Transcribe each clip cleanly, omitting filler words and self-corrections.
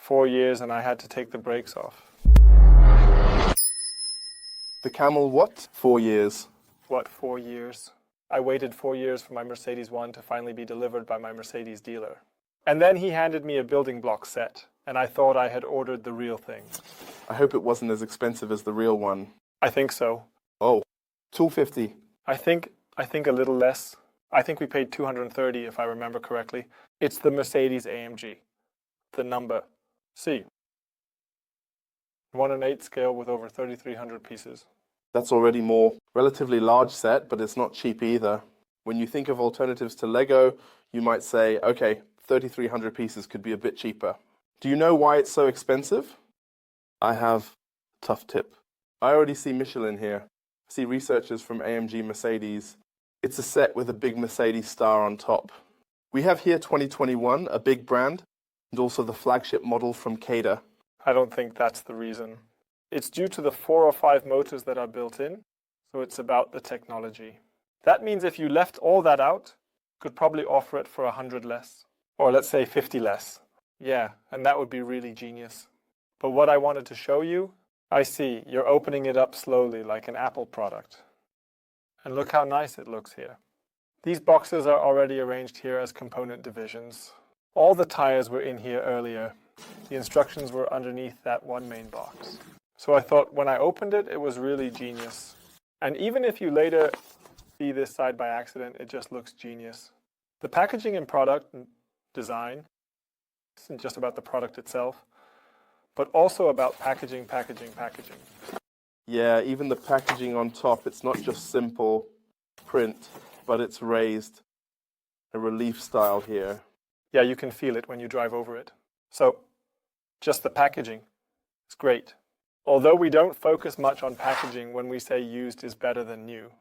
4 years and I had to take the brakes off. The camel what? 4 years. What, 4 years? I waited 4 years for my Mercedes One to finally be delivered by my Mercedes dealer. And then he handed me a building block set, and I thought I had ordered the real thing. I hope it wasn't as expensive as the real one. I think so. Oh, $250. I think a little less. I think we paid $230 if I remember correctly. It's the Mercedes-AMG. The number C. 1/8 scale with over 3,300 pieces. That's already more. Relatively large set, but it's not cheap either. When you think of alternatives to Lego, you might say, okay, 3,300 pieces could be a bit cheaper. Do you know why it's so expensive? I have a tough tip. I already see Michelin here. I see researchers from AMG Mercedes. It's a set with a big Mercedes star on top. We have here 2021, a big brand, and also the flagship model from CaDA. I don't think that's the reason. It's due to the 4 or 5 motors that are built in, so it's about the technology. That means if you left all that out, you could probably offer it for 100 less. Or let's say 50 less. Yeah, and that would be really genius. But what I wanted to show you, I see, you're opening it up slowly like an Apple product. And look how nice it looks here. These boxes are already arranged here as component divisions. All the tires were in here earlier. The instructions were underneath that one main box. So I thought when I opened it, it was really genius. And even if you later see this side by accident, it just looks genius. The packaging and product design isn't just about the product itself, but also about packaging. Yeah, even the packaging on top, it's not just simple print, but it's raised. A relief style here. Yeah, you can feel it when you drive over it. So, just the packaging is great. Although we don't focus much on packaging when we say used is better than new.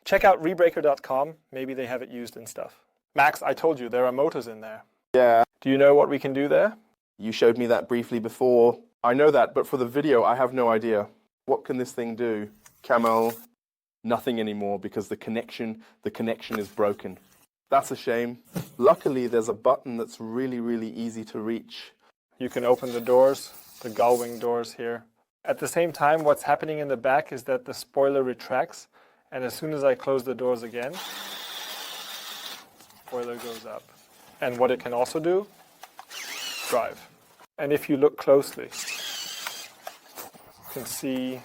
Check out rebreaker.com, maybe they have it used and stuff. Max, I told you, there are motors in there. Yeah. Do you know what we can do there? You showed me that briefly before. I know that, but for the video, I have no idea. What can this thing do? Camel, nothing anymore because the connection is broken. That's a shame. Luckily, there's a button that's really, really easy to reach. You can open the doors, the gullwing doors here. At the same time, what's happening in the back is that the spoiler retracts, and as soon as I close the doors again, spoiler goes up. And what it can also do, drive. And if you look closely, you can see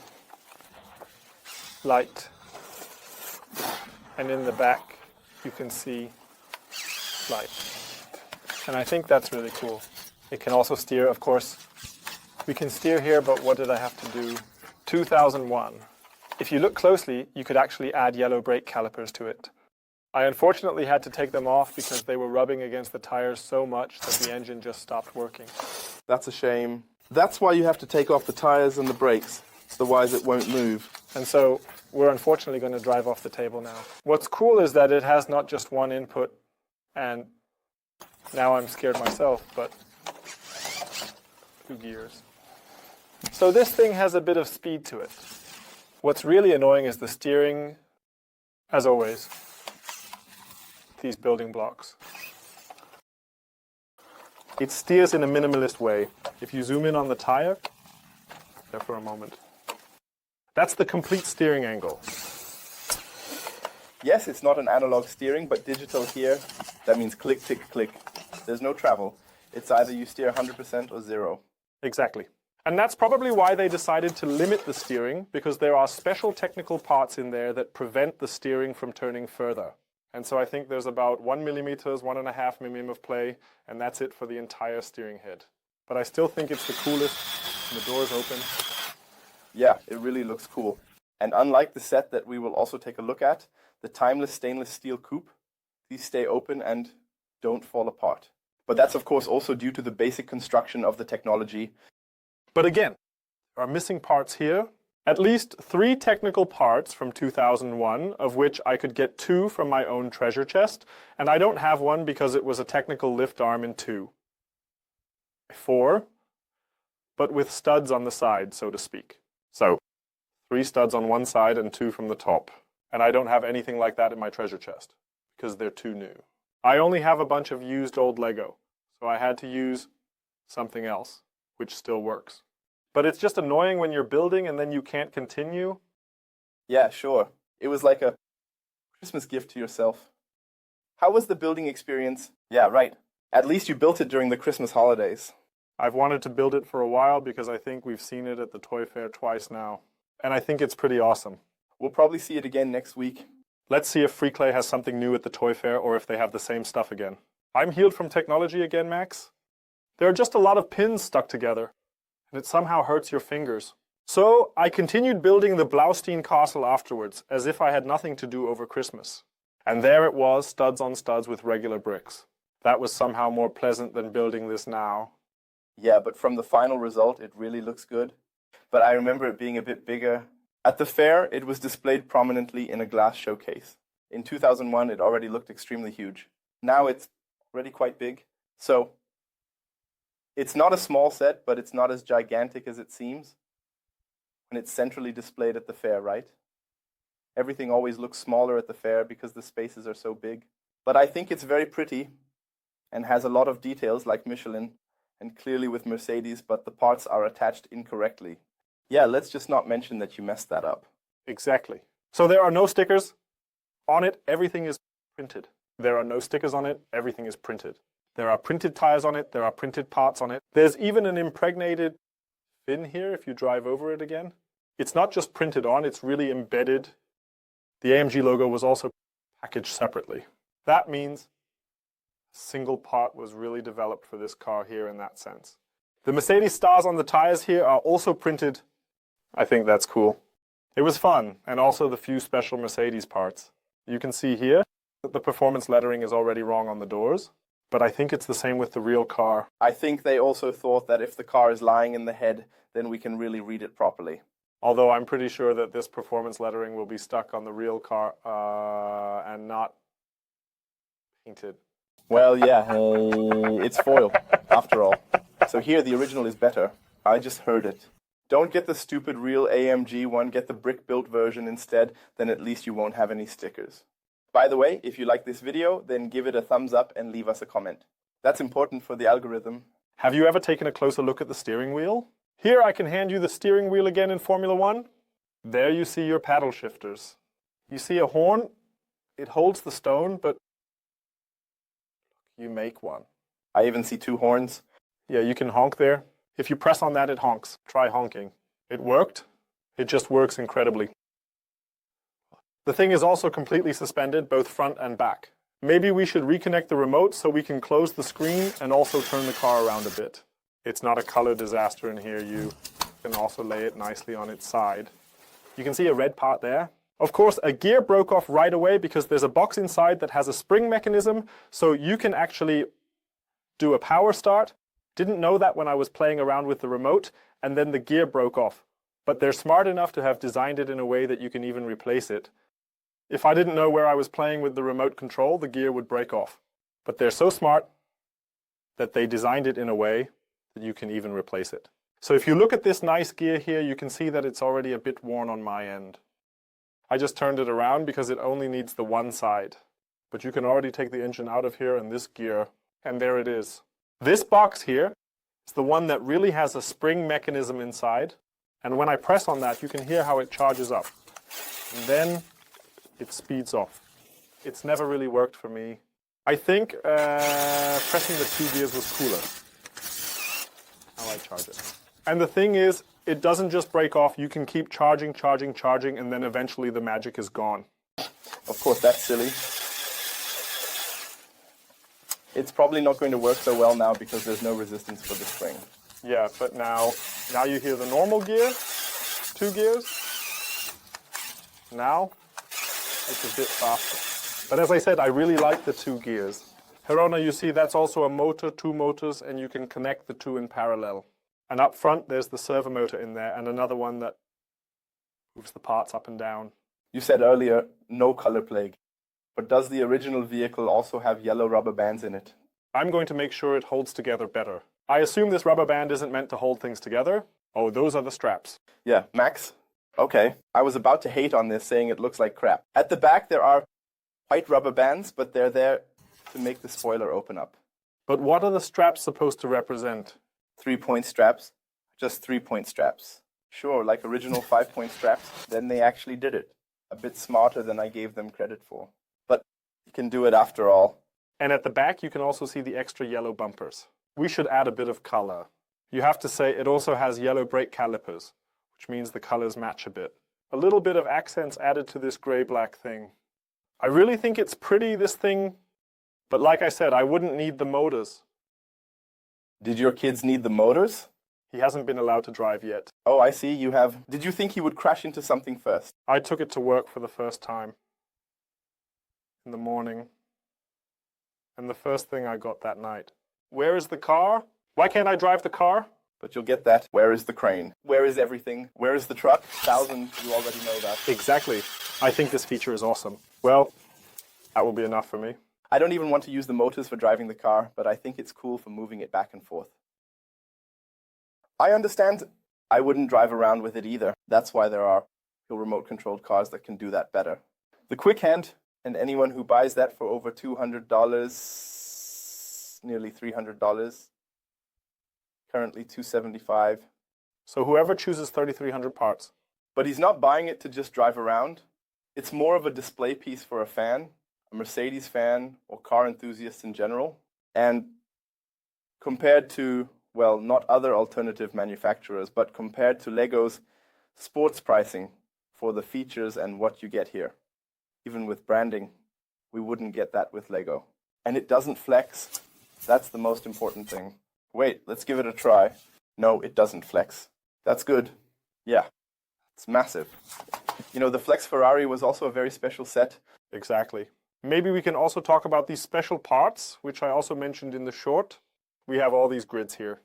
light. And in the back, you can see light. And I think that's really cool. It can also steer, of course. We can steer here, but what did I have to do? 2001. If you look closely, you could actually add yellow brake calipers to it. I unfortunately had to take them off because they were rubbing against the tires so much that the engine just stopped working. That's a shame. That's why you have to take off the tires and the brakes, otherwise it won't move. And so we're unfortunately going to drive off the table now. What's cool is that it has not just one input, and now I'm scared myself, but 2 gears. So this thing has a bit of speed to it. What's really annoying is the steering, as always, these building blocks. It steers in a minimalist way. If you zoom in on the tire, there for a moment. That's the complete steering angle. Yes, it's not an analog steering, but digital here. That means click, tick, click. There's no travel. It's either you steer 100% or 0. Exactly. And that's probably why they decided to limit the steering, because there are special technical parts in there that prevent the steering from turning further. And so I think there's about 1 millimeter, 1.5 mm of play, and that's it for the entire steering head. But I still think it's the coolest. The door's open. Yeah, it really looks cool. And unlike the set that we will also take a look at, the timeless stainless steel coupe, these stay open and don't fall apart. But that's of course also due to the basic construction of the technology. But again, there are missing parts here. At least 3 technical parts from 2001, of which I could get 2 from my own treasure chest, and I don't have one because it was a technical lift arm in 2. 4, but with studs on the side, so to speak. So, 3 studs on one side and 2 from the top. And I don't have anything like that in my treasure chest, because they're too new. I only have a bunch of used old Lego, so I had to use something else. which still works. But it's just annoying when you're building and then you can't continue. Yeah, sure. It was like a Christmas gift to yourself. How was the building experience? Yeah, right. At least you built it during the Christmas holidays. I've wanted to build it for a while because I think we've seen it at the toy fair twice now. And I think it's pretty awesome. We'll probably see it again next week. Let's see if Free Clay has something new at the toy fair or if they have the same stuff again. I'm healed from technology again, Max. There are just a lot of pins stuck together, and it somehow hurts your fingers. So I continued building the Blaustein castle afterwards, as if I had nothing to do over Christmas. And there it was, studs on studs with regular bricks. That was somehow more pleasant than building this now. Yeah, but from the final result, it really looks good. But I remember it being a bit bigger. At the fair, it was displayed prominently in a glass showcase. In 2001, it already looked extremely huge. Now it's already quite big. So it's not a small set, but it's not as gigantic as it seems when it's centrally displayed at the fair, right? Everything always looks smaller at the fair because the spaces are so big. But I think it's very pretty and has a lot of details like Michelin and clearly with Mercedes, but the parts are attached incorrectly. Yeah, let's just not mention that you messed that up. Exactly. So there are no stickers on it. Everything is printed. There are no stickers on it. Everything is printed. There are printed tires on it. There are printed parts on it. There's even an impregnated fin here if you drive over it again. It's not just printed on, it's really embedded. The AMG logo was also packaged separately. That means a single part was really developed for this car here in that sense. The Mercedes stars on the tires here are also printed. I think that's cool. It was fun, and also the few special Mercedes parts. You can see here that the performance lettering is already wrong on the doors, but I think it's the same with the real car. I think they also thought that if the car is lying in the head, then we can really read it properly. Although I'm pretty sure that this performance lettering will be stuck on the real car and not painted. Well, yeah, it's foil, after all. So here the original is better. I just heard it. Don't get the stupid real AMG one, get the brick-built version instead, then at least you won't have any stickers. By the way, if you like this video, then give it a thumbs up and leave us a comment. That's important for the algorithm. Have you ever taken a closer look at the steering wheel? Here I can hand you the steering wheel again in Formula One. There you see your paddle shifters. You see a horn? It holds the stone, but you make one. I even see two horns. Yeah, you can honk there. If you press on that, it honks. Try honking. It worked. It just works incredibly. The thing is also completely suspended, both front and back. Maybe we should reconnect the remote so we can close the screen and also turn the car around a bit. It's not a color disaster in here. You can also lay it nicely on its side. You can see a red part there. Of course, a gear broke off right away because there's a box inside that has a spring mechanism, so you can actually do a power start. Didn't know that when I was playing around with the remote, and then the gear broke off. But they're smart enough to have designed it in a way that you can even replace it. If I didn't know where I was playing with the remote control, the gear would break off. But they're so smart that they designed it in a way that you can even replace it. So if you look at this nice gear here, you can see that it's already a bit worn on my end. I just turned it around because it only needs the one side. But you can already take the engine out of here and this gear, and there it is. This box here is the one that really has a spring mechanism inside. And when I press on that, you can hear how it charges up. And then it speeds off. It's never really worked for me. I think pressing the two gears was cooler. How I charge it. And the thing is, it doesn't just break off. You can keep charging, and then eventually the magic is gone. Of course, that's silly. It's probably not going to work so well now because there's no resistance for the spring. Yeah, but now you hear the normal gear, two gears. Now it's a bit faster. But as I said, I really like the two gears. Herona, you see that's also a motor, two motors, and you can connect the two in parallel. And up front, there's the servo motor in there, and another one that moves the parts up and down. You said earlier, no color plague. But does the original vehicle also have yellow rubber bands in it? I'm going to make sure it holds together better. I assume this rubber band isn't meant to hold things together. Oh, those are the straps. Yeah, Max? Okay. I was about to hate on this, saying it looks like crap. At the back, there are white rubber bands, but they're there to make the spoiler open up. But what are the straps supposed to represent? 3-point straps, just 3-point straps. Sure, like original 5-point straps, then they actually did it. A bit smarter than I gave them credit for. But you can do it after all. And at the back, you can also see the extra yellow bumpers. We should add a bit of color. You have to say it also has yellow brake calipers, which means the colors match a bit. A little bit of accents added to this gray-black thing. I really think it's pretty, this thing, but like I said, I wouldn't need the motors. Did your kids need the motors? He hasn't been allowed to drive yet. Oh, I see, you have. Did you think he would crash into something first? I took it to work for the first time in the morning, and the first thing I got that night. Where is the car? Why can't I drive the car? But you'll get that. Where is the crane? Where is everything? Where is the truck? 1,000, you already know that. Exactly. I think this feature is awesome. Well, that will be enough for me. I don't even want to use the motors for driving the car, but I think it's cool for moving it back and forth. I understand I wouldn't drive around with it either. That's why there are remote-controlled cars that can do that better. The quick hand, and anyone who buys that for over $200, nearly $300, currently $275. So whoever chooses 3,300 parts. But he's not buying it to just drive around. It's more of a display piece for a fan, a Mercedes fan, or car enthusiasts in general. And compared to, well, not other alternative manufacturers, but compared to Lego's sports pricing for the features and what you get here, even with branding, we wouldn't get that with Lego. And it doesn't flex. That's the most important thing. Wait, let's give it a try. No, it doesn't flex. That's good. Yeah, it's massive. You know, the Flex Ferrari was also a very special set. Exactly. Maybe we can also talk about these special parts, which I also mentioned in the short. We have all these grids here.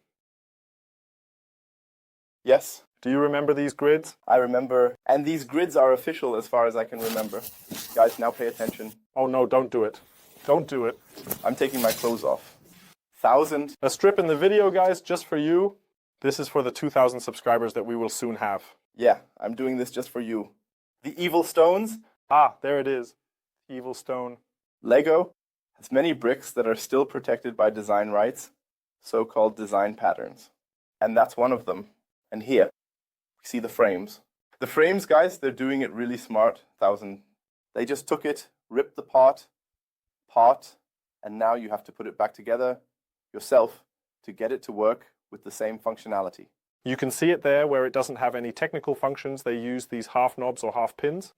Yes. Do you remember these grids? I remember. And these grids are official as far as I can remember. Guys, now pay attention. Oh no, don't do it. Don't do it. I'm taking my clothes off. 1,000. A strip in the video, guys, just for you. This is for the 2,000 subscribers that we will soon have. Yeah, I'm doing this just for you. The evil stones. Ah, there it is. Evil stone. Lego has many bricks that are still protected by design rights, so-called design patterns. And that's one of them. And here, we see the frames. The frames, guys, they're doing it really smart. 1,000. They just took it, ripped the part, and now you have to put it back together yourself to get it to work with the same functionality. You can see it there where it doesn't have any technical functions. They use these half knobs or half pins,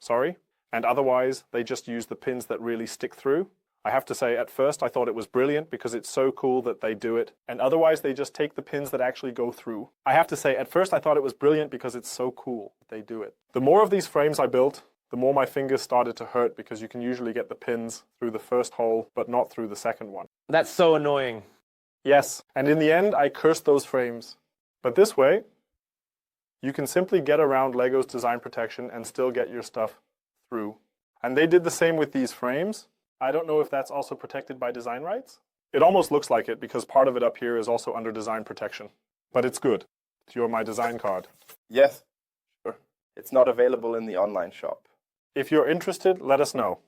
and otherwise they just use the pins that really stick through. I have to say, at first I thought it was brilliant because it's so cool that they do it, and otherwise they just take the pins that actually go through. I have to say, at first I thought it was brilliant because it's so cool that they do it. The more of these frames I built, the more my fingers started to hurt because you can usually get the pins through the first hole, but not through the second one. That's so annoying. Yes, and in the end I cursed those frames. But this way, you can simply get around Lego's design protection and still get your stuff through. And they did the same with these frames. I don't know if that's also protected by design rights. It almost looks like it because part of it up here is also under design protection. But it's good. You're my design card. Yes, sure. It's not available in the online shop. If you're interested, let us know.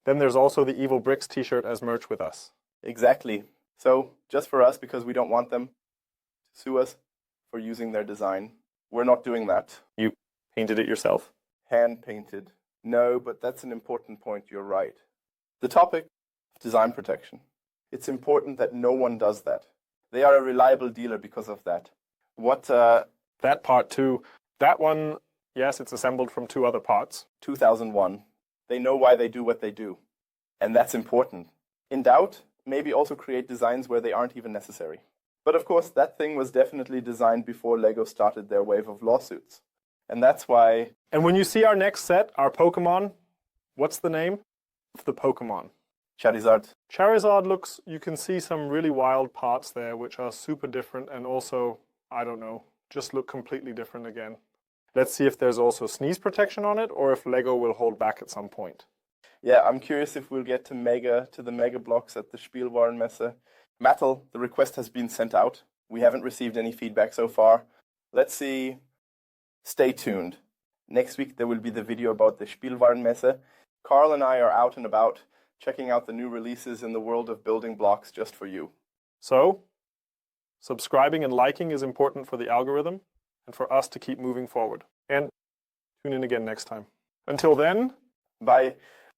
Then there's also the Evil Bricks t-shirt as merch with us. Exactly. So, just for us, because we don't want them to sue us for using their design, we're not doing that. You painted it yourself? Hand painted. No, but that's an important point, you're right. The topic of design protection. It's important that no one does that. They are a reliable dealer because of that. That part too. That one, yes, it's assembled from 2 other parts. 2001. They know why they do what they do. And that's important. In doubt, maybe also create designs where they aren't even necessary. But of course, that thing was definitely designed before Lego started their wave of lawsuits. And that's why... And when you see our next set, our Pokemon, what's the name of the Pokemon? Charizard. Charizard looks, you can see some really wild parts there, which are super different and also, I don't know, just look completely different again. Let's see if there's also sneeze protection on it or if Lego will hold back at some point. Yeah, I'm curious if we'll get to the Mega blocks at the Spielwarenmesse. Mattel, the request has been sent out. We haven't received any feedback so far. Let's see. Stay tuned. Next week there will be the video about the Spielwarenmesse. Carl and I are out and about, checking out the new releases in the world of building blocks just for you. So, Subscribing and liking is important for the algorithm and for us to keep moving forward. And tune in again next time. Until then, Bye.